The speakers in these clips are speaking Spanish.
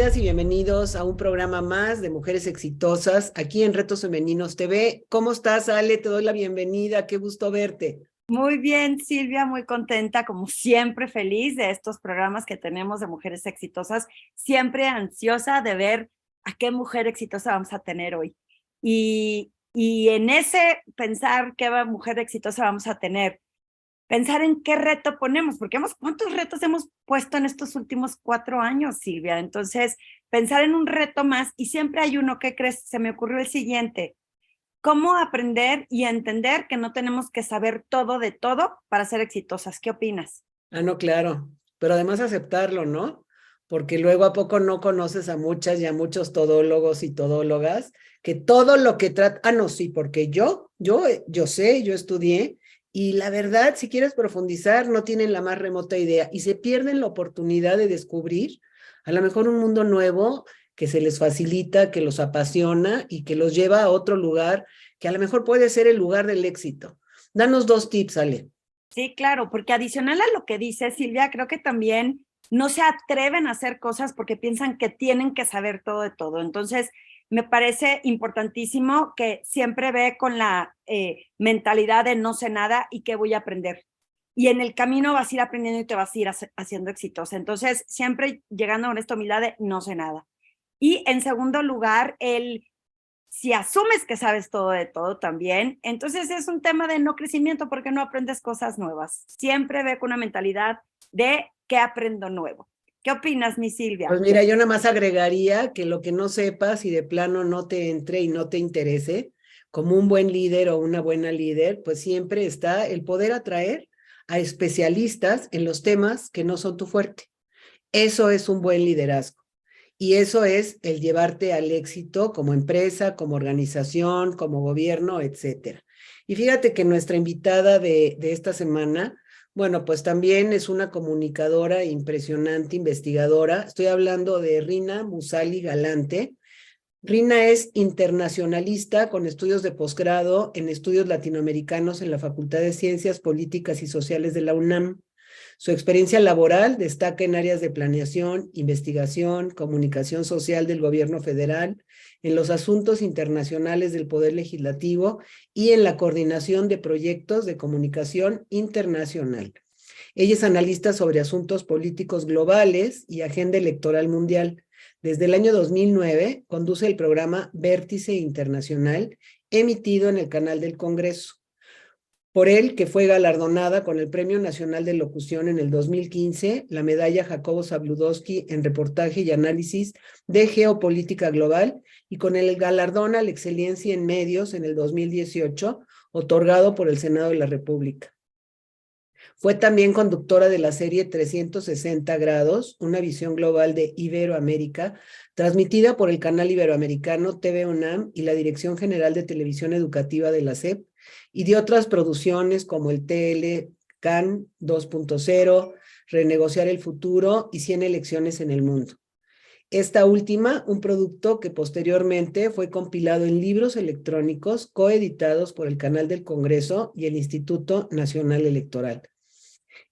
Bienvenidas y bienvenidos a un programa más de Mujeres Exitosas aquí en Retos Femeninos TV. ¿Cómo estás, Ale? Te doy la bienvenida. Qué gusto verte. Muy bien, Silvia, muy contenta, como siempre feliz de estos programas que tenemos de Mujeres Exitosas, siempre ansiosa de ver a qué mujer exitosa vamos a tener hoy. Y en ese pensar qué mujer exitosa vamos a tener, pensar en qué reto ponemos, porque ¿cuántos retos hemos puesto en estos últimos 4 años, Silvia? Entonces, pensar en un reto más y siempre hay uno. ¿Qué crees? Se me ocurrió el siguiente: cómo aprender y entender que no tenemos que saber todo de todo para ser exitosas. ¿Qué opinas? Ah, no, claro, pero además aceptarlo, ¿no? Porque luego a poco no conoces a muchas y a muchos todólogos y todólogas que todo lo que trata, no, sí, porque yo sé, yo estudié y la verdad, si quieres profundizar, no tienen la más remota idea y se pierden la oportunidad de descubrir a lo mejor un mundo nuevo que se les facilita, que los apasiona y que los lleva a otro lugar que a lo mejor puede ser el lugar del éxito. Danos 2 tips, Ale. Sí, claro, porque adicional a lo que dice Silvia, creo que también no se atreven a hacer cosas porque piensan que tienen que saber todo de todo. Entonces, me parece importantísimo que siempre ve con la mentalidad de no sé nada y que voy a aprender. Y en el camino vas a ir aprendiendo y te vas a ir haciendo exitosa. Entonces, siempre llegando con esta humildad de no sé nada. Y en segundo lugar, si asumes que sabes todo de todo también, entonces es un tema de no crecimiento porque no aprendes cosas nuevas. Siempre ve con una mentalidad de qué aprendo nuevo. ¿Qué opinas, mi Pues Silvia? mira, yo nada más agregaría que lo que no sepas y de plano no te entre y no te interese, como un buen líder o una buena líder, pues siempre está el poder atraer a especialistas en los temas que no son tu fuerte. Eso es un buen liderazgo. Y eso es el llevarte al éxito como empresa, como organización, como gobierno, etcétera. Y fíjate que nuestra invitada de esta semana, bueno, pues también es una comunicadora impresionante, investigadora. Estoy hablando de Rina Musali Galante. Rina es internacionalista con estudios de posgrado en estudios latinoamericanos en la Facultad de Ciencias Políticas y Sociales de la UNAM. Su experiencia laboral destaca en áreas de planeación, investigación, comunicación social del gobierno federal, en los asuntos internacionales del Poder Legislativo y en la coordinación de proyectos de comunicación internacional. Ella es analista sobre asuntos políticos globales y agenda electoral mundial. Desde el año 2009 conduce el programa Vértice Internacional, emitido en el canal del Congreso. Por él, que fue galardonada con el Premio Nacional de Locución en el 2015, la medalla Jacobo Zabludowski en reportaje y análisis de geopolítica global, y con el galardón a la excelencia en medios en el 2018, otorgado por el Senado de la República. Fue también conductora de la serie 360 grados, una visión global de Iberoamérica, transmitida por el canal iberoamericano TV UNAM y la Dirección General de Televisión Educativa de la SEP, y de otras producciones como el TL CAN 2.0, Renegociar el Futuro y 100 elecciones en el mundo. Esta última, un producto que posteriormente fue compilado en libros electrónicos coeditados por el Canal del Congreso y el Instituto Nacional Electoral.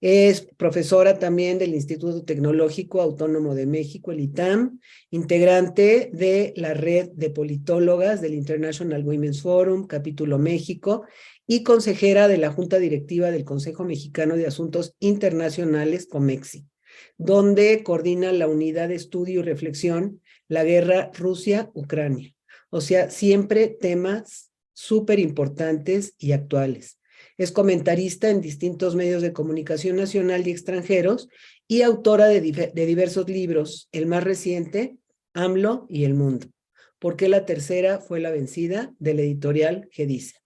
Es profesora también del Instituto Tecnológico Autónomo de México, el ITAM, integrante de la red de politólogas del International Women's Forum, capítulo México, y consejera de la Junta Directiva del Consejo Mexicano de Asuntos Internacionales, COMEXI, donde coordina la unidad de estudio y reflexión, la guerra Rusia-Ucrania. O sea, siempre temas súper importantes y actuales. Es comentarista en distintos medios de comunicación nacional y extranjeros y autora de diversos libros, el más reciente, AMLO y el mundo. ¿Por qué la tercera fue la vencida? De la editorial Gedice.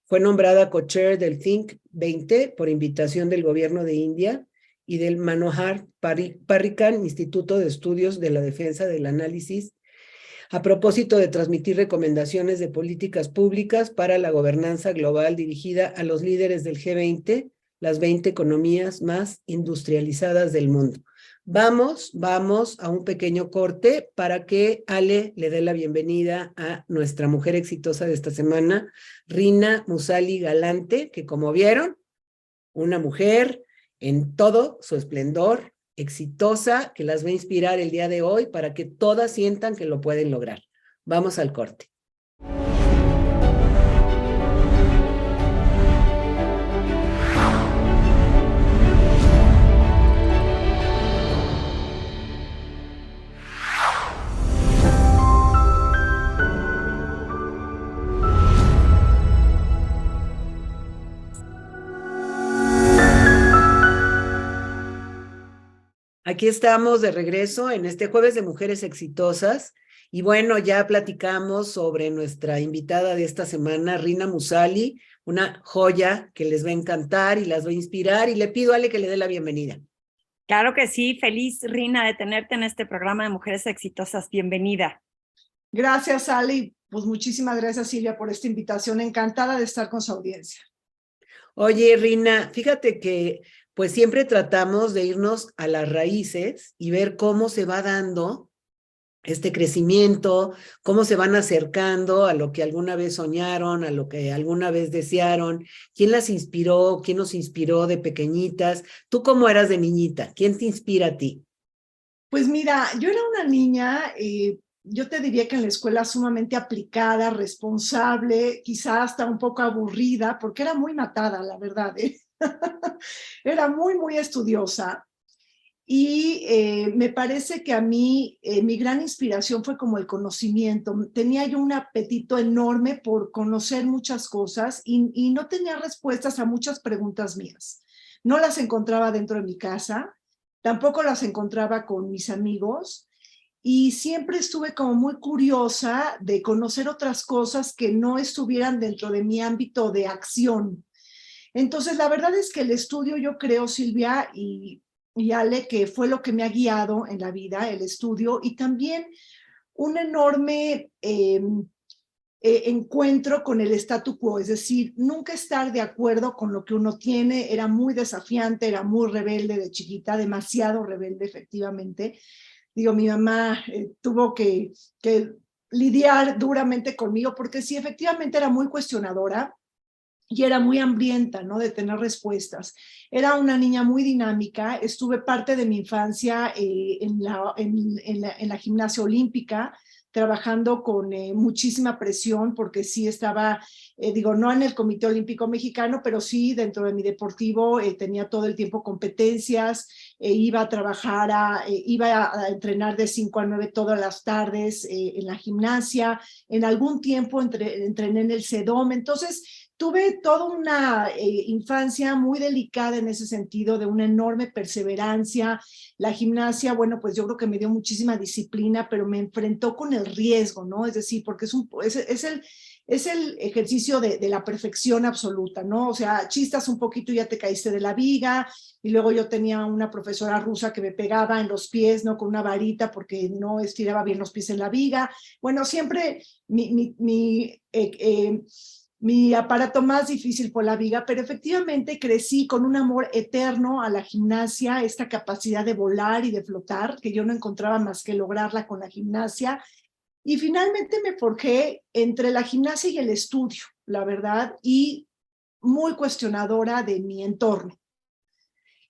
Fue nombrada co-chair del Think 20 por invitación del gobierno de India y del Manohar Parrikar Instituto de Estudios de la Defensa del Análisis, a propósito de transmitir recomendaciones de políticas públicas para la gobernanza global dirigida a los líderes del G20, las 20 economías más industrializadas del mundo. Vamos a un pequeño corte para que Ale le dé la bienvenida a nuestra mujer exitosa de esta semana, Rina Musali Galante, que como vieron, una mujer en todo su esplendor, exitosa que las va a inspirar el día de hoy para que todas sientan que lo pueden lograr. Vamos al corte. Aquí estamos de regreso en este jueves de Mujeres Exitosas. Y bueno, ya platicamos sobre nuestra invitada de esta semana, Rina Musali, una joya que les va a encantar y las va a inspirar. Y le pido a Ale que le dé la bienvenida. Claro que sí, feliz Rina de tenerte en este programa de Mujeres Exitosas. Bienvenida. Gracias, Ali. Pues muchísimas gracias, Silvia, por esta invitación. Encantada de estar con su audiencia. Oye, Rina, fíjate que pues siempre tratamos de irnos a las raíces y ver cómo se va dando este crecimiento, cómo se van acercando a lo que alguna vez soñaron, a lo que alguna vez desearon, quién las inspiró, quién nos inspiró de pequeñitas. ¿Tú cómo eras de niñita? ¿Quién te inspira a ti? Pues mira, yo era una niña, yo te diría que en la escuela sumamente aplicada, responsable, quizá hasta un poco aburrida, porque era muy matada, la verdad, ¿eh? Era muy estudiosa. Y me parece que a mí mi gran inspiración fue como el conocimiento. Tenía yo un apetito enorme por conocer muchas cosas y no tenía respuestas a muchas preguntas mías. No las encontraba dentro de mi casa, tampoco las encontraba con mis amigos y siempre estuve como muy curiosa de conocer otras cosas que no estuvieran dentro de mi ámbito de acción. Entonces, la verdad es que el estudio, yo creo, Silvia y Ale, que fue lo que me ha guiado en la vida, el estudio, y también un enorme encuentro con el statu quo, es decir, nunca estar de acuerdo con lo que uno tiene. Era muy desafiante, era muy rebelde de chiquita, demasiado rebelde, efectivamente. Digo, mi mamá tuvo que lidiar duramente conmigo, porque sí, efectivamente era muy cuestionadora, y era muy hambrienta, ¿no? De tener respuestas. Era una niña muy dinámica. Estuve parte de mi infancia en la gimnasia olímpica, trabajando con muchísima presión, porque sí estaba, digo, no en el Comité Olímpico Mexicano, pero sí dentro de mi deportivo tenía todo el tiempo competencias, iba a trabajar, iba a entrenar de 5 a 9 todas las tardes en la gimnasia. En algún tiempo entrené en el CEDOM. Entonces, tuve toda una infancia muy delicada en ese sentido, de una enorme perseverancia. La gimnasia, bueno, pues yo creo que me dio muchísima disciplina, pero me enfrentó con el riesgo, ¿no? Es decir, porque es el ejercicio de la perfección absoluta, ¿no? O sea, chistas un poquito y ya te caíste de la viga, y luego yo tenía una profesora rusa que me pegaba en los pies, ¿no? Con una varita porque no estiraba bien los pies en la viga. Bueno, siempre mi aparato más difícil fue la viga, pero efectivamente crecí con un amor eterno a la gimnasia, esta capacidad de volar y de flotar, que yo no encontraba más que lograrla con la gimnasia. Y finalmente me forjé entre la gimnasia y el estudio, la verdad, y muy cuestionadora de mi entorno.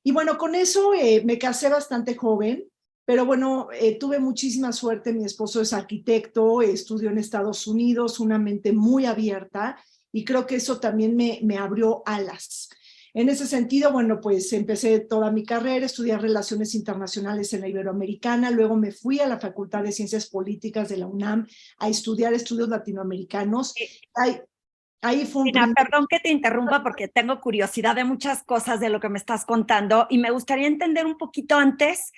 Y bueno, con eso me casé bastante joven, pero bueno, tuve muchísima suerte. Mi esposo es arquitecto, estudió en Estados Unidos, una mente muy abierta, y creo que eso también me abrió alas. En ese sentido, bueno, pues empecé toda mi carrera, estudié Relaciones Internacionales en la Iberoamericana, luego me fui a la Facultad de Ciencias Políticas de la UNAM a estudiar estudios latinoamericanos. Ahí fue un Mira, perdón que te interrumpa porque tengo curiosidad de muchas cosas de lo que me estás contando y me gustaría entender un poquito antes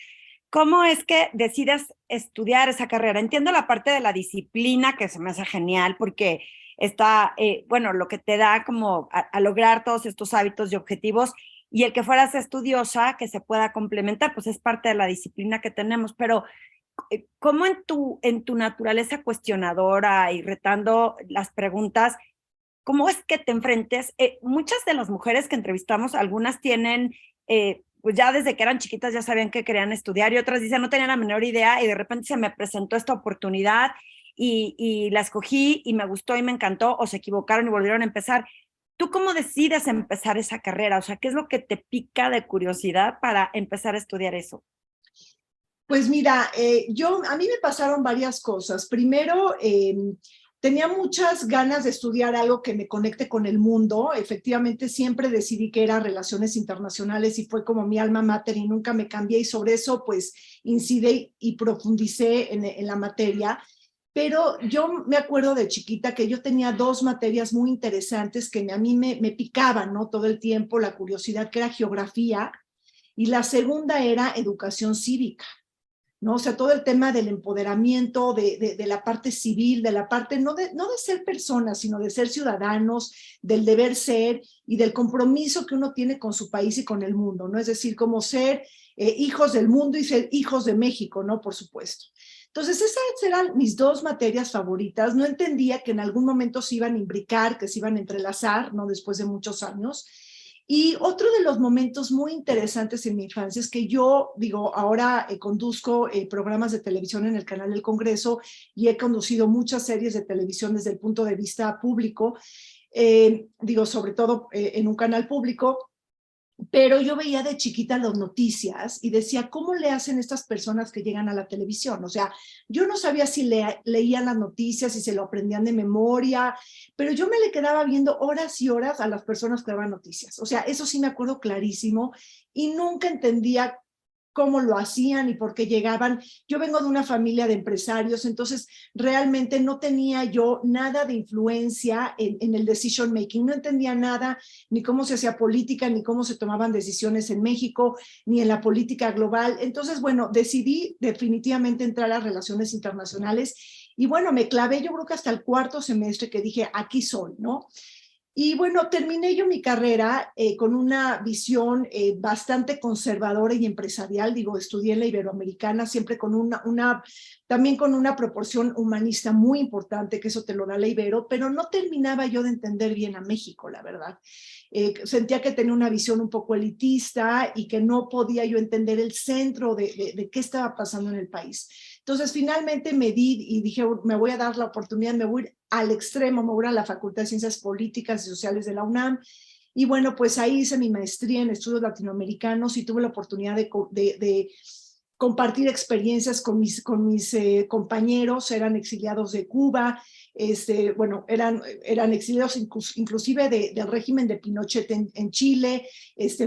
cómo es que decides estudiar esa carrera. Entiendo la parte de la disciplina, que se me hace genial porque está, bueno, lo que te da como a lograr todos estos hábitos y objetivos, y el que fueras estudiosa, que se pueda complementar, pues es parte de la disciplina que tenemos, pero ¿cómo en tu naturaleza cuestionadora y retando las preguntas, cómo es que te enfrentes? Muchas de las mujeres que entrevistamos, algunas tienen, pues ya desde que eran chiquitas ya sabían que querían estudiar, y otras dicen no tenían la menor idea y de repente se me presentó esta oportunidad y la escogí y me gustó y me encantó, o se equivocaron y volvieron a empezar. ¿Tú cómo decides empezar esa carrera? O sea, ¿qué es lo que te pica de curiosidad para empezar a estudiar eso? Pues mira, a mí me pasaron varias cosas. Primero, tenía muchas ganas de estudiar algo que me conecte con el mundo. Efectivamente, siempre decidí que era relaciones internacionales y fue como mi alma mater y nunca me cambié, y sobre eso pues incidí y profundicé en la materia. Pero yo me acuerdo de chiquita que yo tenía dos materias muy interesantes que a mí me picaban, ¿no? Todo el tiempo, la curiosidad, que era geografía, y la segunda era educación cívica, ¿no? O sea, todo el tema del empoderamiento, de la parte civil, de la parte no de ser personas, sino de ser ciudadanos, del deber ser y del compromiso que uno tiene con su país y con el mundo, ¿no? Es decir, como ser hijos del mundo y ser hijos de México, ¿no? Por supuesto. Entonces, esas eran mis dos materias favoritas. No entendía que en algún momento se iban a imbricar, que se iban a entrelazar, ¿no? Después de muchos años. Y otro de los momentos muy interesantes en mi infancia es que yo, digo, ahora conduzco programas de televisión en el canal del Congreso y he conducido muchas series de televisión desde el punto de vista público, digo, sobre todo en un canal público. Pero yo veía de chiquita las noticias y decía, ¿cómo le hacen estas personas que llegan a la televisión? O sea, yo no sabía si leían las noticias, si se lo aprendían de memoria, pero yo me le quedaba viendo horas y horas a las personas que daban noticias. O sea, eso sí me acuerdo clarísimo y nunca entendía cómo lo hacían y por qué llegaban. Yo vengo de una familia de empresarios, entonces realmente no tenía yo nada de influencia en el decision making, no entendía nada, ni cómo se hacía política, ni cómo se tomaban decisiones en México, ni en la política global. Entonces, bueno, decidí definitivamente entrar a relaciones internacionales y bueno, me clavé yo creo que hasta el cuarto semestre que dije, aquí soy, ¿no? Y bueno, terminé yo mi carrera con una visión bastante conservadora y empresarial. Digo, estudié en la Iberoamericana, siempre con también con una proporción humanista muy importante, que eso te lo da la Ibero, pero no terminaba yo de entender bien a México, la verdad. Sentía que tenía una visión un poco elitista y que no podía yo entender el centro de qué estaba pasando en el país. Entonces, finalmente me di y dije, me voy a dar la oportunidad, me voy al extremo, me voy a la Facultad de Ciencias Políticas y Sociales de la UNAM. Y bueno, pues ahí hice mi maestría en estudios latinoamericanos y tuve la oportunidad de compartir experiencias con mis compañeros. Eran exiliados de Cuba, bueno, eran exiliados inclusive del régimen de Pinochet en Chile,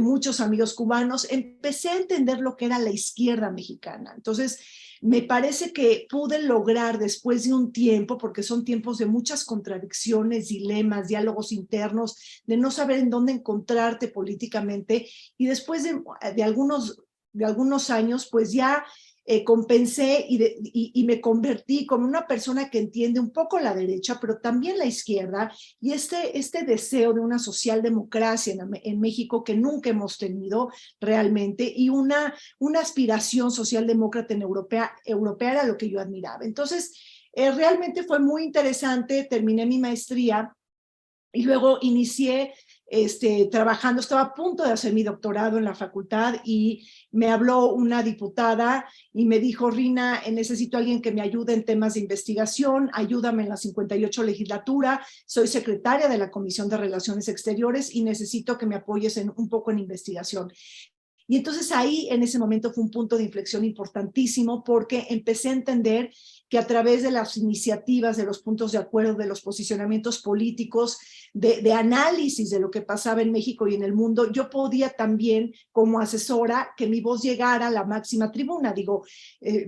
muchos amigos cubanos. Empecé a entender lo que era la izquierda mexicana. Entonces, me parece que pude lograr después de un tiempo, porque son tiempos de muchas contradicciones, dilemas, diálogos internos, de no saber en dónde encontrarte políticamente, y después de algunos años, pues ya compensé y me convertí como una persona que entiende un poco la derecha, pero también la izquierda, y este deseo de una socialdemocracia en México que nunca hemos tenido realmente, y una aspiración socialdemócrata europea era lo que yo admiraba. Entonces, realmente fue muy interesante. Terminé mi maestría y luego inicié trabajando. Estaba a punto de hacer mi doctorado en la facultad y me habló una diputada y me dijo, Rina, necesito a alguien que me ayude en temas de investigación, ayúdame en la 58 legislatura, soy secretaria de la Comisión de Relaciones Exteriores y necesito que me apoyes un poco en investigación. Y entonces ahí, en ese momento, fue un punto de inflexión importantísimo, porque empecé a entender que a través de las iniciativas, de los puntos de acuerdo, de los posicionamientos políticos, de análisis de lo que pasaba en México y en el mundo, yo podía también, como asesora, que mi voz llegara a la máxima tribuna. Digo,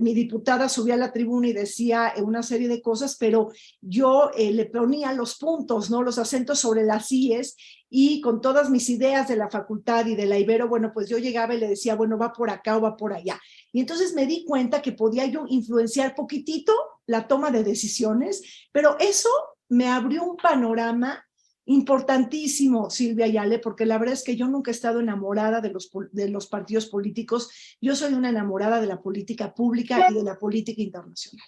mi diputada subía a la tribuna y decía una serie de cosas, pero yo le ponía los puntos, ¿no? Los acentos sobre las IES, y con todas mis ideas de la facultad y de la Ibero, bueno, pues yo llegaba y le decía, bueno, va por acá o va por allá. Y entonces me di cuenta que podía yo influenciar poquitito la toma de decisiones, pero eso me abrió un panorama importantísimo, Silvia y Ale, porque la verdad es que yo nunca he estado enamorada de los partidos políticos. Yo soy una enamorada de la política pública y de la política internacional.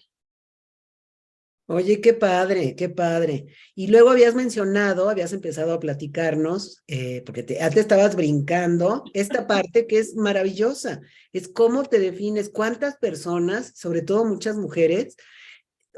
Oye, qué padre, qué padre. Y luego habías empezado a platicarnos, porque ya te estabas brincando, esta parte que es maravillosa, es cómo te defines, cuántas personas, sobre todo muchas mujeres,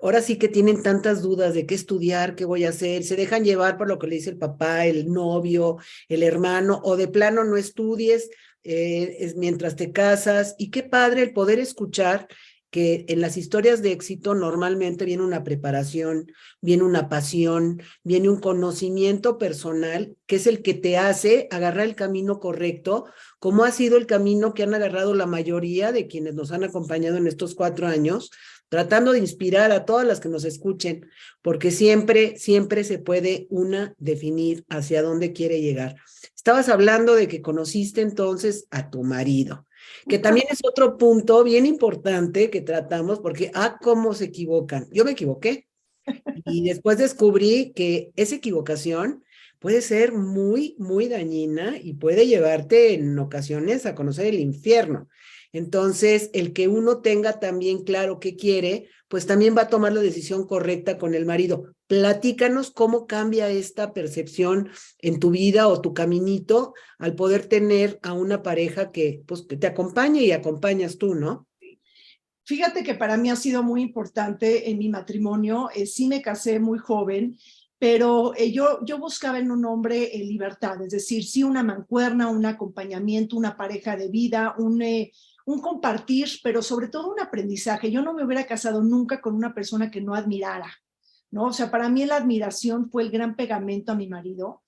ahora sí que tienen tantas dudas de qué estudiar, qué voy a hacer, se dejan llevar por lo que le dice el papá, el novio, el hermano, o de plano no estudies es mientras te casas. Y qué padre el poder escuchar que en las historias de éxito normalmente viene una preparación, viene una pasión, viene un conocimiento personal, que es el que te hace agarrar el camino correcto, como ha sido el camino que han agarrado la mayoría de quienes nos han acompañado en estos 4 años, tratando de inspirar a todas las que nos escuchen, porque siempre, siempre se puede una definir hacia dónde quiere llegar. Estabas hablando de que conociste entonces a tu marido, que también es otro punto bien importante que tratamos, porque, cómo se equivocan. Yo me equivoqué y después descubrí que esa equivocación puede ser muy, muy dañina y puede llevarte en ocasiones a conocer el infierno. Entonces, el que uno tenga también claro qué quiere, pues también va a tomar la decisión correcta con el marido. Platícanos cómo cambia esta percepción en tu vida o tu caminito al poder tener a una pareja que, pues, que te acompañe y acompañas tú, ¿no? Fíjate que para mí ha sido muy importante en mi matrimonio. Sí me casé muy joven, pero yo buscaba en un hombre libertad, es decir, sí una mancuerna, un acompañamiento, una pareja de vida, un compartir, pero sobre todo un aprendizaje. Yo no me hubiera casado nunca con una persona que no admirara, ¿no? O sea, para mí la admiración fue el gran pegamento a mi marido.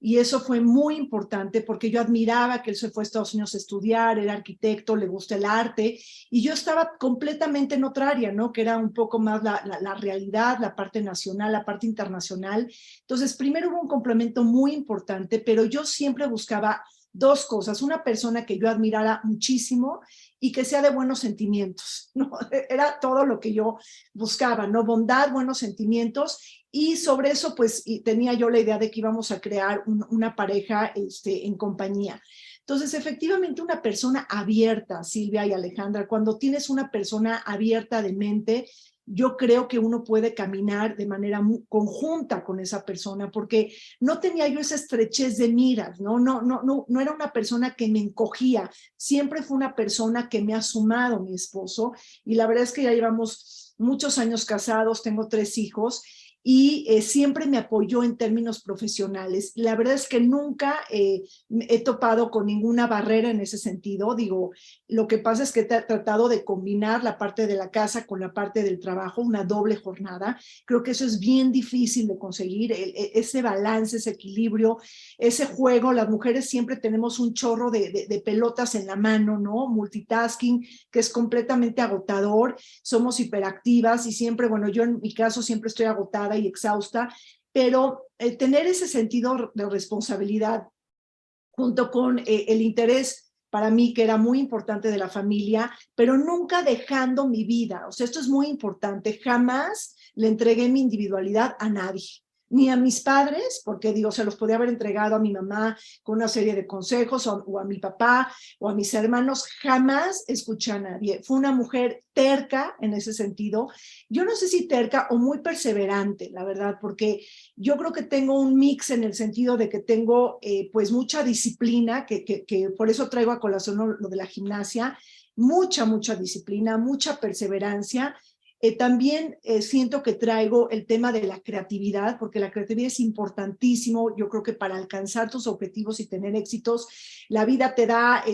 Y eso fue muy importante porque yo admiraba que él se fue a Estados Unidos a estudiar, era arquitecto, le gusta el arte, y yo estaba completamente en otra área, ¿no? Que era un poco más la realidad, la parte nacional, la parte internacional. Entonces, primero hubo un complemento muy importante, pero yo siempre buscaba dos cosas: una persona que yo admirara muchísimo y que sea de buenos sentimientos, ¿no? Era todo lo que yo buscaba, ¿no? Bondad, buenos sentimientos. Y sobre eso, pues, tenía yo la idea de que íbamos a crear una pareja en compañía. Entonces, efectivamente, una persona abierta, Silvia y Alejandra, cuando tienes una persona abierta de mente, yo creo que uno puede caminar de manera conjunta con esa persona, porque no tenía yo esa estrechez de miras, no era una persona que me encogía, siempre fue una persona que me ha sumado, mi esposo, y la verdad es que ya llevamos muchos años casados, tengo 3 hijos, y siempre me apoyó en términos profesionales. La verdad es que nunca he topado con ninguna barrera en ese sentido. Digo, lo que pasa es que he tratado de combinar la parte de la casa con la parte del trabajo, una doble jornada. Creo que eso es bien difícil de conseguir, ese balance, ese equilibrio, ese juego. Las mujeres siempre tenemos un chorro de pelotas en la mano, ¿no? Multitasking, que es completamente agotador. Somos hiperactivas y siempre, bueno, yo en mi caso siempre estoy agotada y exhausta, pero tener ese sentido de responsabilidad junto con el interés para mí, que era muy importante, de la familia, pero nunca dejando mi vida. O sea, esto es muy importante. Jamás le entregué mi individualidad a nadie, ni a mis padres, porque digo, se los podía haber entregado a mi mamá con una serie de consejos, o a mi papá, o a mis hermanos. Jamás escuché a nadie. Fue una mujer terca en ese sentido. Yo no sé si terca o muy perseverante, la verdad, porque yo creo que tengo un mix en el sentido de que tengo pues mucha disciplina, que por eso traigo a colación lo de la gimnasia, mucha disciplina, mucha perseverancia. También siento que traigo el tema de la creatividad, porque la creatividad es importantísimo. Yo creo que para alcanzar tus objetivos y tener éxitos, la vida te da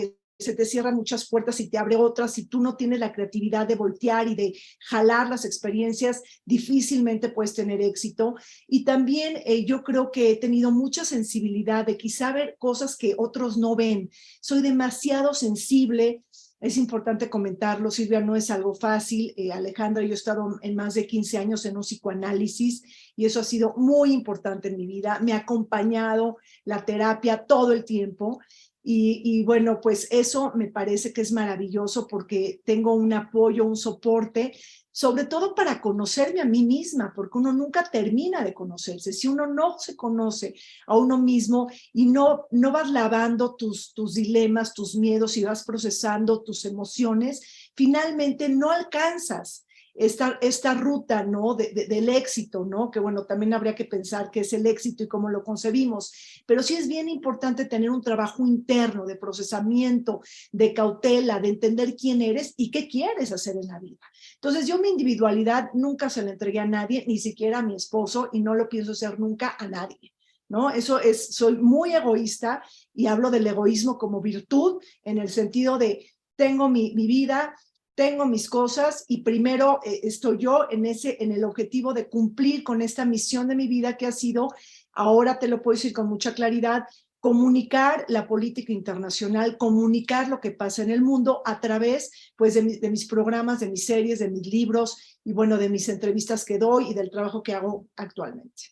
se te cierran muchas puertas y te abre otras. Si tú no tienes la creatividad de voltear y de jalar las experiencias, difícilmente puedes tener éxito. Y también yo creo que he tenido mucha sensibilidad de quizá ver cosas que otros no ven. Soy demasiado sensible. Es importante comentarlo, Silvia, no es algo fácil. Alejandra, yo he estado en más de 15 años en un psicoanálisis y eso ha sido muy importante en mi vida. Me ha acompañado la terapia todo el tiempo. Y bueno, pues eso me parece que es maravilloso porque tengo un apoyo, un soporte, sobre todo para conocerme a mí misma, porque uno nunca termina de conocerse. Si uno no se conoce a uno mismo y no vas lavando tus dilemas, tus miedos, y vas procesando tus emociones, finalmente no alcanzas esta ruta, ¿no? Del éxito, ¿no? Que bueno, también habría que pensar qué es el éxito y cómo lo concebimos, pero sí es bien importante tener un trabajo interno de procesamiento, de cautela, de entender quién eres y qué quieres hacer en la vida. Entonces yo mi individualidad nunca se la entregué a nadie, ni siquiera a mi esposo, y no lo pienso hacer nunca a nadie, ¿no? Eso es, soy muy egoísta y hablo del egoísmo como virtud en el sentido de tengo mi vida, tengo mis cosas y primero estoy yo en el objetivo de cumplir con esta misión de mi vida que ha sido, ahora te lo puedo decir con mucha claridad, comunicar la política internacional, comunicar lo que pasa en el mundo a través pues, de mis programas, de mis series, de mis libros y bueno, de mis entrevistas que doy y del trabajo que hago actualmente.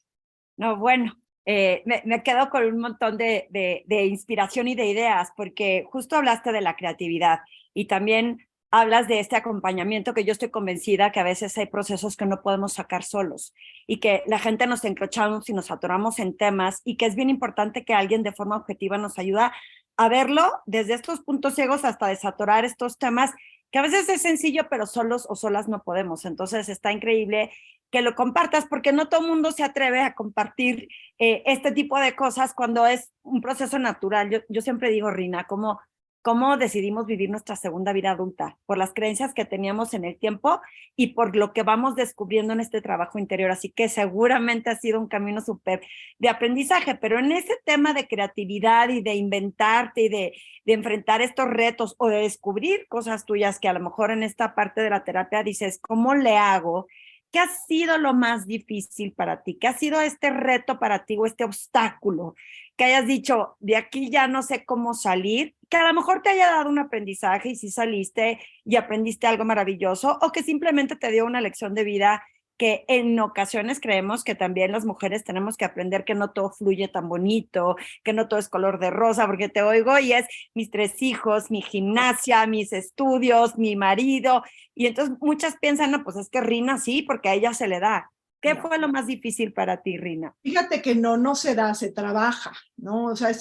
No, bueno, me quedo con un montón de inspiración y de ideas, porque justo hablaste de la creatividad y también hablas de este acompañamiento que yo estoy convencida que a veces hay procesos que no podemos sacar solos y que la gente nos encrochamos y nos atoramos en temas y que es bien importante que alguien de forma objetiva nos ayuda a verlo desde estos puntos ciegos hasta desatorar estos temas que a veces es sencillo, pero solos o solas no podemos. Entonces está increíble que lo compartas porque no todo el mundo se atreve a compartir este tipo de cosas cuando es un proceso natural. Yo siempre digo, Rina, cómo decidimos vivir nuestra segunda vida adulta, por las creencias que teníamos en el tiempo y por lo que vamos descubriendo en este trabajo interior. Así que seguramente ha sido un camino súper de aprendizaje, pero en ese tema de creatividad y de inventarte y de enfrentar estos retos o de descubrir cosas tuyas que a lo mejor en esta parte de la terapia dices, ¿cómo le hago? ¿Qué ha sido lo más difícil para ti? ¿Qué ha sido este reto para ti o este obstáculo? Que hayas dicho, de aquí ya no sé cómo salir, que a lo mejor te haya dado un aprendizaje y sí saliste y aprendiste algo maravilloso, o que simplemente te dio una lección de vida que en ocasiones creemos que también las mujeres tenemos que aprender que no todo fluye tan bonito, que no todo es color de rosa, porque te oigo y es mis 3 hijos, mi gimnasia, mis estudios, mi marido, y entonces muchas piensan, no, pues es que Rina sí, porque a ella se le da. ¿Qué fue lo más difícil para ti, Rina? Fíjate que no se da, se trabaja, ¿no? O sea,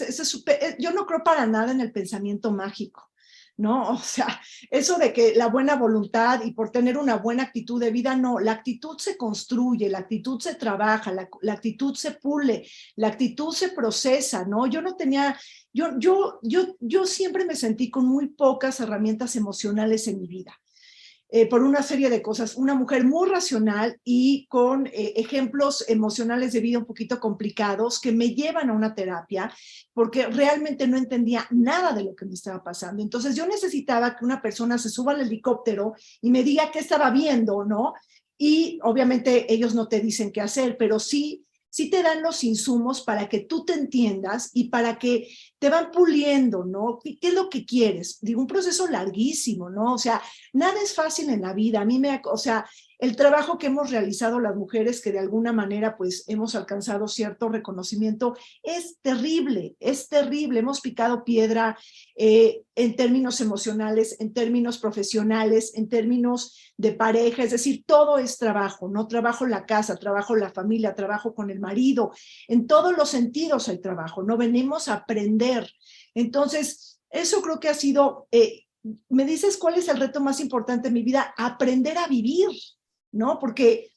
yo no creo para nada en el pensamiento mágico, ¿no? O sea, eso de que la buena voluntad y por tener una buena actitud de vida, no, la actitud se construye, la actitud se trabaja, la actitud se pule, la actitud se procesa, ¿no? Yo no tenía, yo siempre me sentí con muy pocas herramientas emocionales en mi vida. Por una serie de cosas, una mujer muy racional y con ejemplos emocionales de vida un poquito complicados que me llevan a una terapia porque realmente no entendía nada de lo que me estaba pasando. Entonces yo necesitaba que una persona se suba al helicóptero y me diga qué estaba viendo, ¿no? Y obviamente ellos no te dicen qué hacer, pero sí te dan los insumos para que tú te entiendas y para que te van puliendo, ¿no? ¿Qué es lo que quieres? Digo, un proceso larguísimo, ¿no? O sea, nada es fácil en la vida. O sea, el trabajo que hemos realizado las mujeres que de alguna manera pues hemos alcanzado cierto reconocimiento es terrible, es terrible. Hemos picado piedra en términos emocionales, en términos profesionales, en términos de pareja, es decir, todo es trabajo, ¿no? Trabajo en la casa, trabajo en la familia, trabajo con el marido, en todos los sentidos hay trabajo, ¿no? Venimos a aprender. Entonces, eso creo que ha sido, me dices cuál es el reto más importante en mi vida, aprender a vivir, ¿no? Porque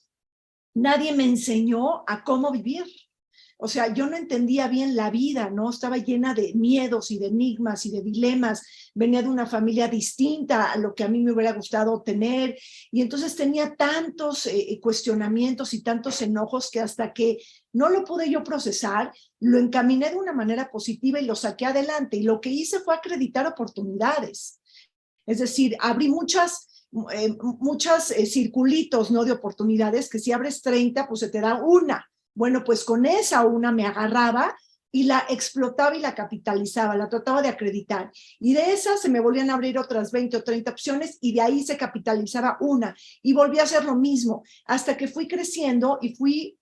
nadie me enseñó a cómo vivir. O sea, yo no entendía bien la vida, ¿no? Estaba llena de miedos y de enigmas y de dilemas. Venía de una familia distinta a lo que a mí me hubiera gustado tener. Y entonces tenía tantos cuestionamientos y tantos enojos que hasta que no lo pude yo procesar, lo encaminé de una manera positiva y lo saqué adelante. Y lo que hice fue acreditar oportunidades. Es decir, abrí muchos circulitos, ¿no? De oportunidades que si abres 30, pues se te da una. Bueno, pues con esa una me agarraba y la explotaba y la capitalizaba, la trataba de acreditar. Y de esas se me volvían a abrir otras 20 o 30 opciones y de ahí se capitalizaba una. Y volví a hacer lo mismo hasta que fui creciendo y fui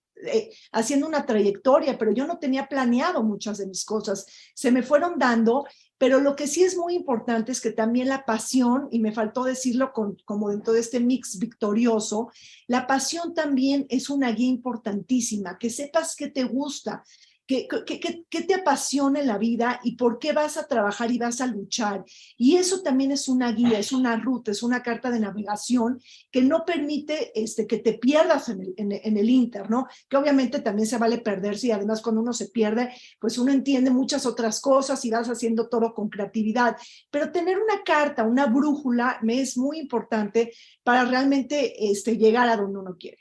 haciendo una trayectoria, pero yo no tenía planeado muchas de mis cosas. Se me fueron dando, pero lo que sí es muy importante es que también la pasión, y me faltó decirlo como dentro de este mix victorioso, la pasión también es una guía importantísima, que sepas qué te gusta, qué te apasiona en la vida y por qué vas a trabajar y vas a luchar. Y eso también es una guía, es una ruta, es una carta de navegación que no permite que te pierdas en el Inter, ¿no? Que obviamente también se vale perderse y además cuando uno se pierde, pues uno entiende muchas otras cosas y vas haciendo todo con creatividad. Pero tener una carta, una brújula, me es muy importante para realmente llegar a donde uno quiere.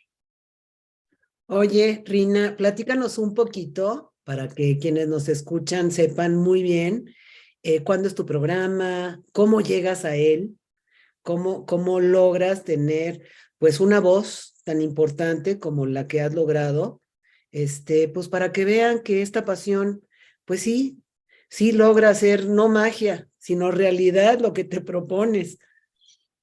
Oye, Rina, platícanos un poquito para que quienes nos escuchan sepan muy bien cuándo es tu programa, cómo llegas a él, cómo logras tener pues una voz tan importante como la que has logrado, pues para que vean que esta pasión, pues sí, sí logra hacer no magia, sino realidad lo que te propones.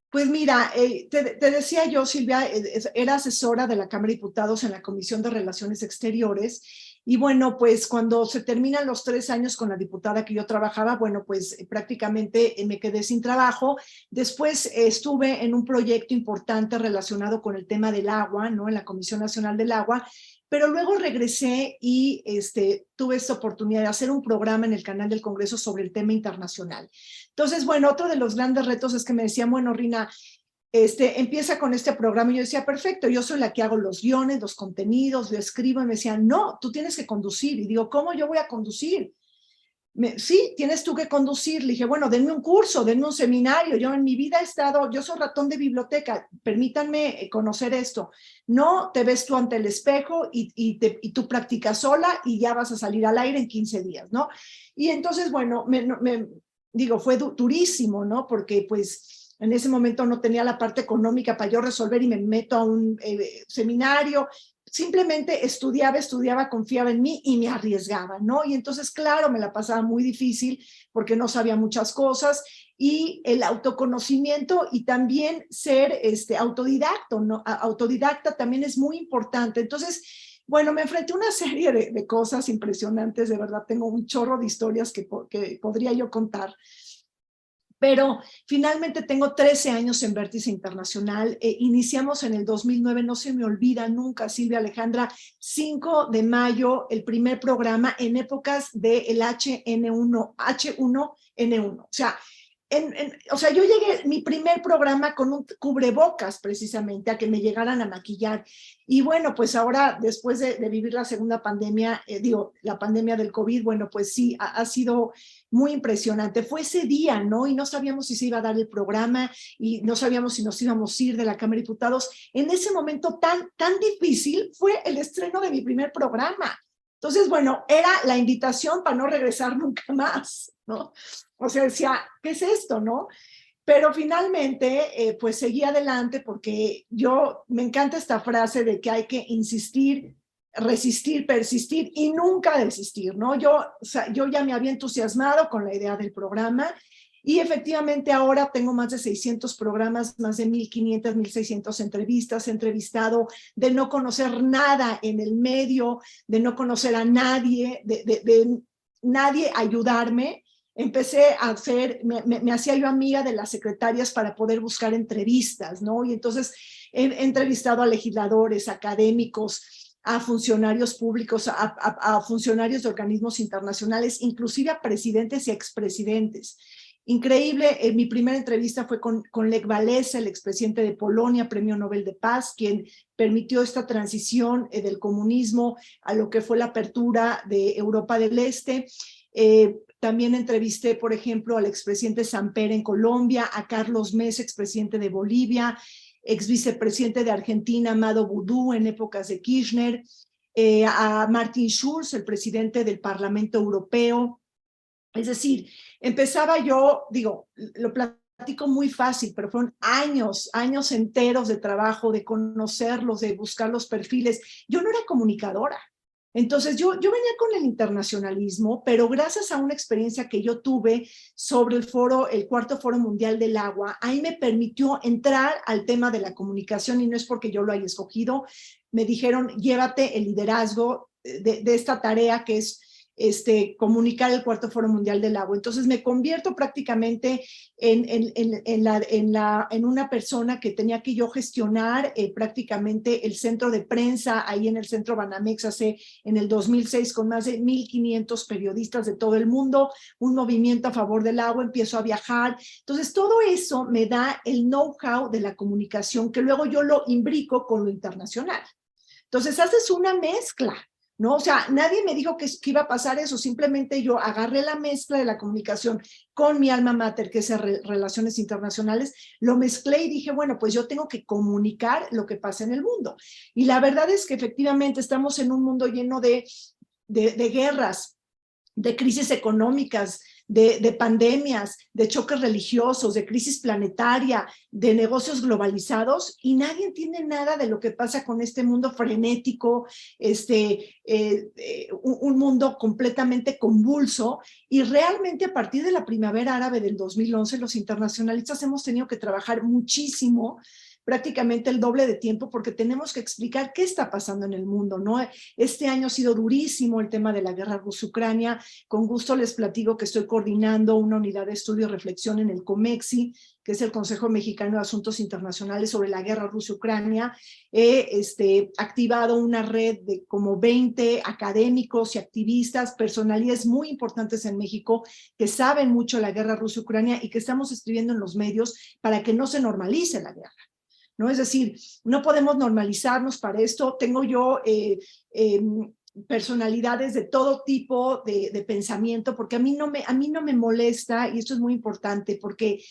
Pues mira, te decía yo, Silvia, era asesora de la Cámara de Diputados en la Comisión de Relaciones Exteriores y bueno, pues cuando se terminan los 3 años con la diputada que yo trabajaba, bueno, pues prácticamente me quedé sin trabajo. Después estuve en un proyecto importante relacionado con el tema del agua, ¿no? En la Comisión Nacional del Agua, pero luego regresé y tuve esta oportunidad de hacer un programa en el canal del Congreso sobre el tema internacional. Entonces, bueno, otro de los grandes retos es que me decían, bueno, Rina, empieza con este programa. Y yo decía, perfecto, yo soy la que hago los guiones, los contenidos, lo escribo. Y me decían, no, tú tienes que conducir. Y digo, ¿cómo yo voy a conducir? Sí, tienes tú que conducir. Le dije, bueno, denme un curso, denme un seminario. Yo en mi vida he estado, yo soy ratón de biblioteca, permítanme conocer esto. No, te ves tú ante el espejo y tú practicas sola y ya vas a salir al aire en 15 días, ¿no? Y entonces, bueno, digo, fue durísimo, ¿no? Porque pues en ese momento no tenía la parte económica para yo resolver y me meto a un seminario. Simplemente estudiaba, confiaba en mí y me arriesgaba, ¿no? Y entonces, claro, me la pasaba muy difícil porque no sabía muchas cosas y el autoconocimiento y también ser autodidacta, ¿no? Autodidacta también es muy importante. Entonces, bueno, me enfrenté a una serie de cosas impresionantes, de verdad, tengo un chorro de historias que podría yo contar. Pero finalmente tengo 13 años en Vértice Internacional. Iniciamos en el 2009, no se me olvida nunca, Silvia Alejandra, 5 de mayo, el primer programa en épocas del H1N1. O sea, yo llegué, mi primer programa con un cubrebocas precisamente, a que me llegaran a maquillar. Y bueno, pues ahora, después de vivir la segunda pandemia, la pandemia del COVID, bueno, pues sí, ha sido muy impresionante. Fue ese día, ¿no? Y no sabíamos si se iba a dar el programa y no sabíamos si nos íbamos a ir de la Cámara de Diputados. En ese momento tan difícil fue el estreno de mi primer programa. Entonces, bueno, era la invitación para no regresar nunca más, ¿no? O sea, decía, ¿qué es esto, no? Pero finalmente, pues seguí adelante porque me encanta esta frase de que hay que insistir, resistir, persistir y nunca desistir, ¿no? Yo ya me había entusiasmado con la idea del programa y efectivamente ahora tengo más de 600 programas, más de 1,500, 1,600 entrevistas. He entrevistado de no conocer nada en el medio, de no conocer a nadie, de nadie ayudarme. Empecé a me hacía yo amiga de las secretarias para poder buscar entrevistas, ¿no? Y entonces he entrevistado a legisladores, académicos, a funcionarios públicos, a funcionarios de organismos internacionales, inclusive a presidentes y expresidentes. Increíble, mi primera entrevista fue con Lech Walesa, el expresidente de Polonia, Premio Nobel de Paz, quien permitió esta transición del comunismo a lo que fue la apertura de Europa del Este. También entrevisté, por ejemplo, al expresidente Samper en Colombia, a Carlos Mesa, expresidente de Bolivia, ex vicepresidente de Argentina, Amado Boudou, en épocas de Kirchner, a Martin Schulz, el presidente del Parlamento Europeo. Es decir, empezaba yo, lo platico muy fácil, pero fueron años enteros de trabajo, de conocerlos, de buscar los perfiles. Yo no era comunicadora. Entonces yo venía con el internacionalismo, pero gracias a una experiencia que yo tuve sobre el cuarto Foro Mundial del Agua, ahí me permitió entrar al tema de la comunicación y no es porque yo lo haya escogido. Me dijeron, llévate el liderazgo de esta tarea que es comunicar el Cuarto Foro Mundial del Agua. Entonces me convierto prácticamente en una persona que tenía que yo gestionar prácticamente el centro de prensa ahí en el Centro Banamex en el 2006 con más de 1,500 periodistas de todo el mundo, un movimiento a favor del agua, empiezo a viajar. Entonces todo eso me da el know-how de la comunicación que luego yo lo imbrico con lo internacional. Entonces haces una mezcla, ¿no? O sea, nadie me dijo que iba a pasar eso, simplemente yo agarré la mezcla de la comunicación con mi alma mater, que es Relaciones Internacionales, lo mezclé y dije, bueno, pues yo tengo que comunicar lo que pasa en el mundo. Y la verdad es que efectivamente estamos en un mundo lleno de guerras, de crisis económicas, de pandemias, de choques religiosos, de crisis planetaria, de negocios globalizados, y nadie entiende nada de lo que pasa con este mundo frenético, un mundo completamente convulso, y realmente a partir de la primavera árabe del 2011, los internacionalistas hemos tenido que trabajar muchísimo, prácticamente el doble de tiempo, porque tenemos que explicar qué está pasando en el mundo, ¿no? Este año ha sido durísimo el tema de la guerra Rusia-Ucrania. Con gusto les platico que estoy coordinando una unidad de estudio y reflexión en el COMEXI, que es el Consejo Mexicano de Asuntos Internacionales, sobre la guerra Rusia-Ucrania. He activado una red de como 20 académicos y activistas, personalidades muy importantes en México que saben mucho de la guerra Rusia-Ucrania y que estamos escribiendo en los medios para que no se normalice la guerra, ¿no? Es decir, no podemos normalizarnos para esto. Tengo yo personalidades de todo tipo de pensamiento, porque a mí no me molesta, y esto es muy importante, porque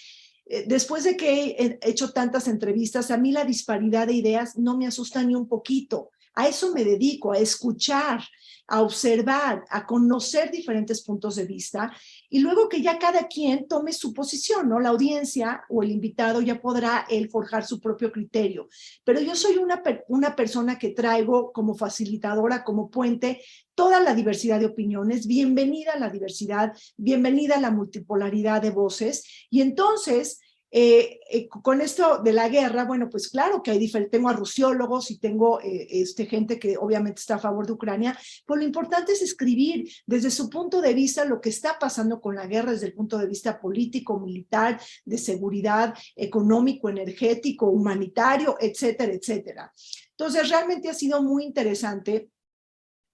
después de que he hecho tantas entrevistas, a mí la disparidad de ideas no me asusta ni un poquito. A eso me dedico, a escuchar, a observar, a conocer diferentes puntos de vista, y luego que ya cada quien tome su posición, ¿no? La audiencia o el invitado ya podrá él forjar su propio criterio. Pero yo soy una persona que traigo como facilitadora, como puente, toda la diversidad de opiniones. Bienvenida a la diversidad, bienvenida a la multipolaridad de voces. Y entonces, con esto de la guerra, bueno, pues claro que tengo a rusiólogos y tengo gente que obviamente está a favor de Ucrania, pero lo importante es escribir desde su punto de vista lo que está pasando con la guerra, desde el punto de vista político, militar, de seguridad, económico, energético, humanitario, etcétera, etcétera. Entonces, realmente ha sido muy interesante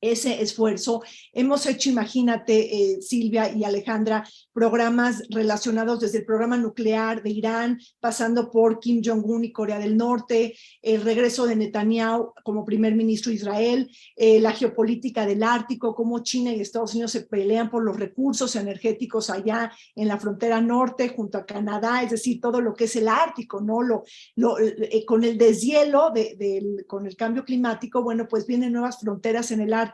ese esfuerzo. Hemos hecho, imagínate, Silvia y Alejandra, programas relacionados desde el programa nuclear de Irán, pasando por Kim Jong-un y Corea del Norte, el regreso de Netanyahu como primer ministro de Israel, la geopolítica del Ártico, cómo China y Estados Unidos se pelean por los recursos energéticos allá en la frontera norte junto a Canadá, es decir, todo lo que es el Ártico, ¿no? Con el deshielo, con el cambio climático, bueno, pues vienen nuevas fronteras en el Ártico,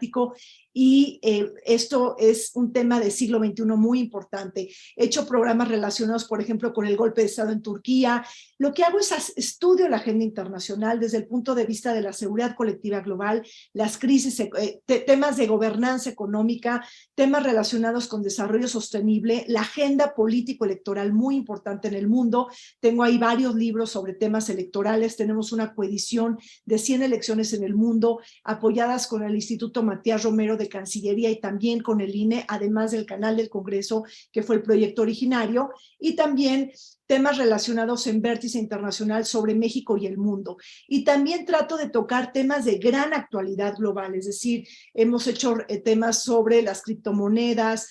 y esto es un tema del siglo XXI muy importante. He hecho programas relacionados, por ejemplo, con el golpe de Estado en Turquía. Lo que hago es estudio la agenda internacional desde el punto de vista de la seguridad colectiva global, las crisis, temas de gobernanza económica, temas relacionados con desarrollo sostenible, la agenda político-electoral muy importante en el mundo. Tengo ahí varios libros sobre temas electorales. Tenemos una coedición de 100 elecciones en el mundo, apoyadas con el Instituto Matías Romero de Cancillería y también con el INE, además del canal del Congreso, que fue el proyecto originario, y también temas relacionados en Vértice Internacional sobre México y el mundo. Y también trato de tocar temas de gran actualidad global, es decir, hemos hecho temas sobre las criptomonedas,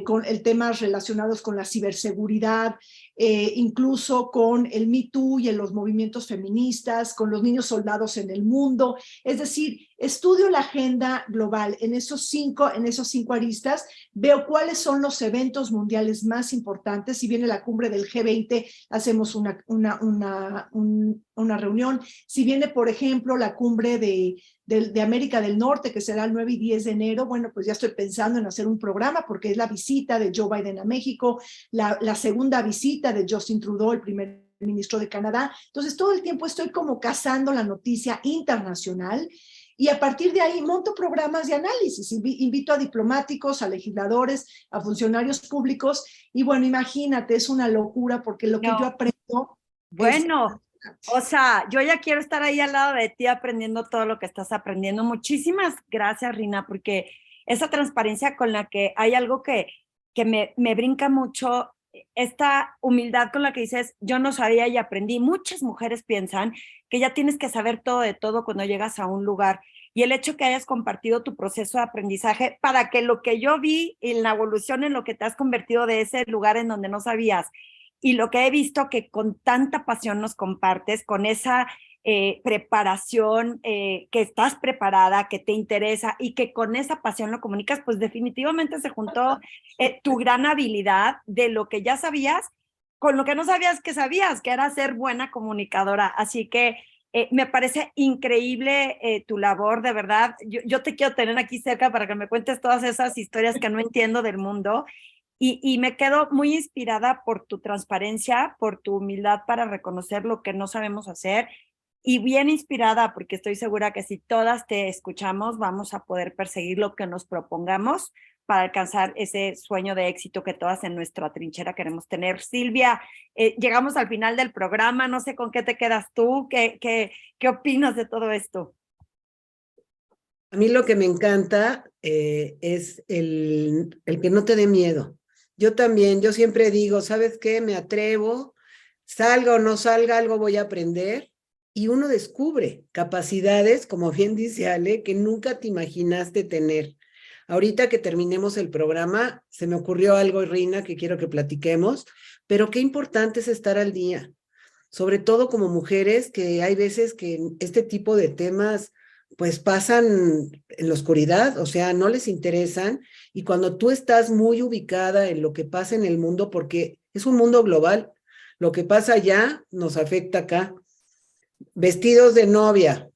con temas relacionados con la ciberseguridad, incluso con el Me Too y en los movimientos feministas, con los niños soldados en el mundo. Es decir, estudio la agenda global en esos cinco aristas, veo cuáles son los eventos mundiales más importantes. Si viene la cumbre del G20, hacemos una reunión. Si viene, por ejemplo, la cumbre de América del Norte, que será el 9 y 10 de enero, bueno, pues ya estoy pensando en hacer un programa, porque es la visita de Joe Biden a México, la segunda visita de Justin Trudeau, el primer ministro de Canadá. Entonces, todo el tiempo estoy como cazando la noticia internacional, y a partir de ahí monto programas de análisis, invito a diplomáticos, a legisladores, a funcionarios públicos, y bueno, imagínate, es una locura, porque lo que yo aprendo... Bueno, o sea, yo ya quiero estar ahí al lado de ti aprendiendo todo lo que estás aprendiendo. Muchísimas gracias, Rina, porque esa transparencia con la que hay algo que me brinca mucho, esta humildad con la que dices, yo no sabía y aprendí. Muchas mujeres piensan que ya tienes que saber todo de todo cuando llegas a un lugar. Y el hecho que hayas compartido tu proceso de aprendizaje para que lo que yo vi en la evolución en lo que te has convertido de ese lugar en donde no sabías y lo que he visto que con tanta pasión nos compartes, con esa preparación, que estás preparada, que te interesa y que con esa pasión lo comunicas, pues definitivamente se juntó tu gran habilidad de lo que ya sabías con lo que no sabías, que era ser buena comunicadora. Así que me parece increíble tu labor, de verdad. Yo te quiero tener aquí cerca para que me cuentes todas esas historias que no entiendo del mundo. Y me quedo muy inspirada por tu transparencia, por tu humildad para reconocer lo que no sabemos hacer y bien inspirada porque estoy segura que si todas te escuchamos vamos a poder perseguir lo que nos propongamos para alcanzar ese sueño de éxito que todas en nuestra trinchera queremos tener. Silvia, llegamos al final del programa, no sé con qué te quedas tú, ¿qué opinas de todo esto? A mí lo que me encanta es el que no te dé miedo. Yo también, yo siempre digo, ¿sabes qué? Me atrevo, salga o no salga, algo voy a aprender. Y uno descubre capacidades, como bien dice Ale, que nunca te imaginaste tener. Ahorita que terminemos el programa, se me ocurrió algo, Rina, que quiero que platiquemos, pero qué importante es estar al día, sobre todo como mujeres, que hay veces que este tipo de temas pues pasan en la oscuridad, o sea, no les interesan, y cuando tú estás muy ubicada en lo que pasa en el mundo, porque es un mundo global, lo que pasa allá nos afecta acá. Vestidos de novia,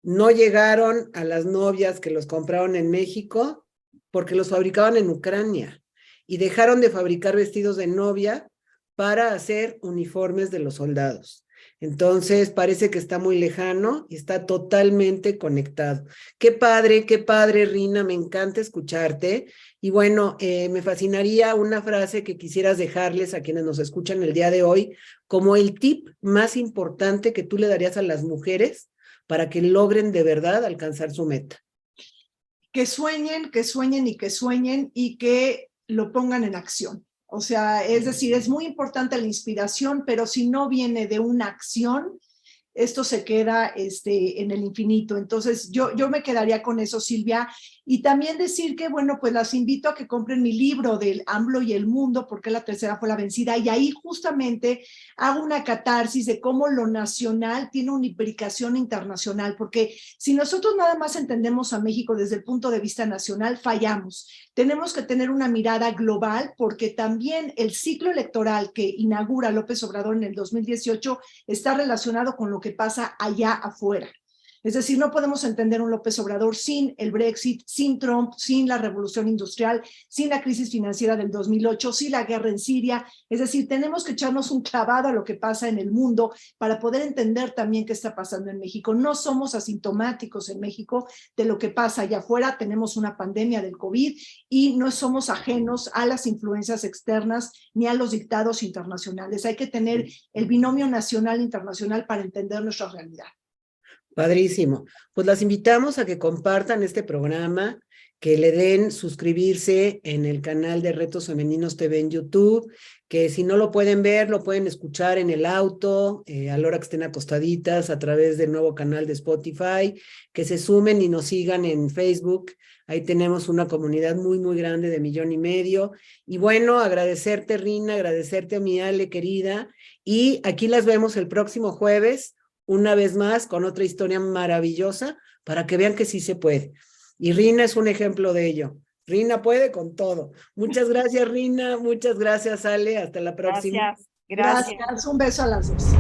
no llegaron a las novias que los compraron en México porque los fabricaban en Ucrania y dejaron de fabricar vestidos de novia para hacer uniformes de los soldados. Entonces parece que está muy lejano y está totalmente conectado. Qué padre, Rina, me encanta escucharte. Y bueno, me fascinaría una frase que quisieras dejarles a quienes nos escuchan el día de hoy como el tip más importante que tú le darías a las mujeres para que logren de verdad alcanzar su meta. Que sueñen, que sueñen y que sueñen y que lo pongan en acción. O sea, es decir, es muy importante la inspiración, pero si no viene de una acción, esto se queda en el infinito. Entonces, yo me quedaría con eso, Silvia. Y también decir que, bueno, pues las invito a que compren mi libro del AMLO y el mundo, porque la tercera fue la vencida. Y ahí justamente hago una catarsis de cómo lo nacional tiene una implicación internacional, porque si nosotros nada más entendemos a México desde el punto de vista nacional, fallamos. Tenemos que tener una mirada global, porque también el ciclo electoral que inaugura López Obrador en el 2018 está relacionado con lo que pasa allá afuera. Es decir, no podemos entender un López Obrador sin el Brexit, sin Trump, sin la revolución industrial, sin la crisis financiera del 2008, sin la guerra en Siria. Es decir, tenemos que echarnos un clavado a lo que pasa en el mundo para poder entender también qué está pasando en México. No somos asintomáticos en México de lo que pasa allá afuera. Tenemos una pandemia del COVID y no somos ajenos a las influencias externas ni a los dictados internacionales. Hay que tener el binomio nacional-internacional para entender nuestra realidad. Padrísimo. Pues las invitamos a que compartan este programa, que le den suscribirse en el canal de Retos Femeninos TV en YouTube, que si no lo pueden ver, lo pueden escuchar en el auto, a la hora que estén acostaditas, a través del nuevo canal de Spotify, que se sumen y nos sigan en Facebook. Ahí tenemos una comunidad muy, muy grande de 1,5 millones. Y bueno, agradecerte, Rina, agradecerte a mi Ale querida. Y aquí las vemos el próximo jueves, una vez más, con otra historia maravillosa, para que vean que sí se puede. Y Rina es un ejemplo de ello. Rina puede con todo. Muchas gracias, Rina. Muchas gracias, Ale. Hasta la próxima. Gracias. Un beso a las dos.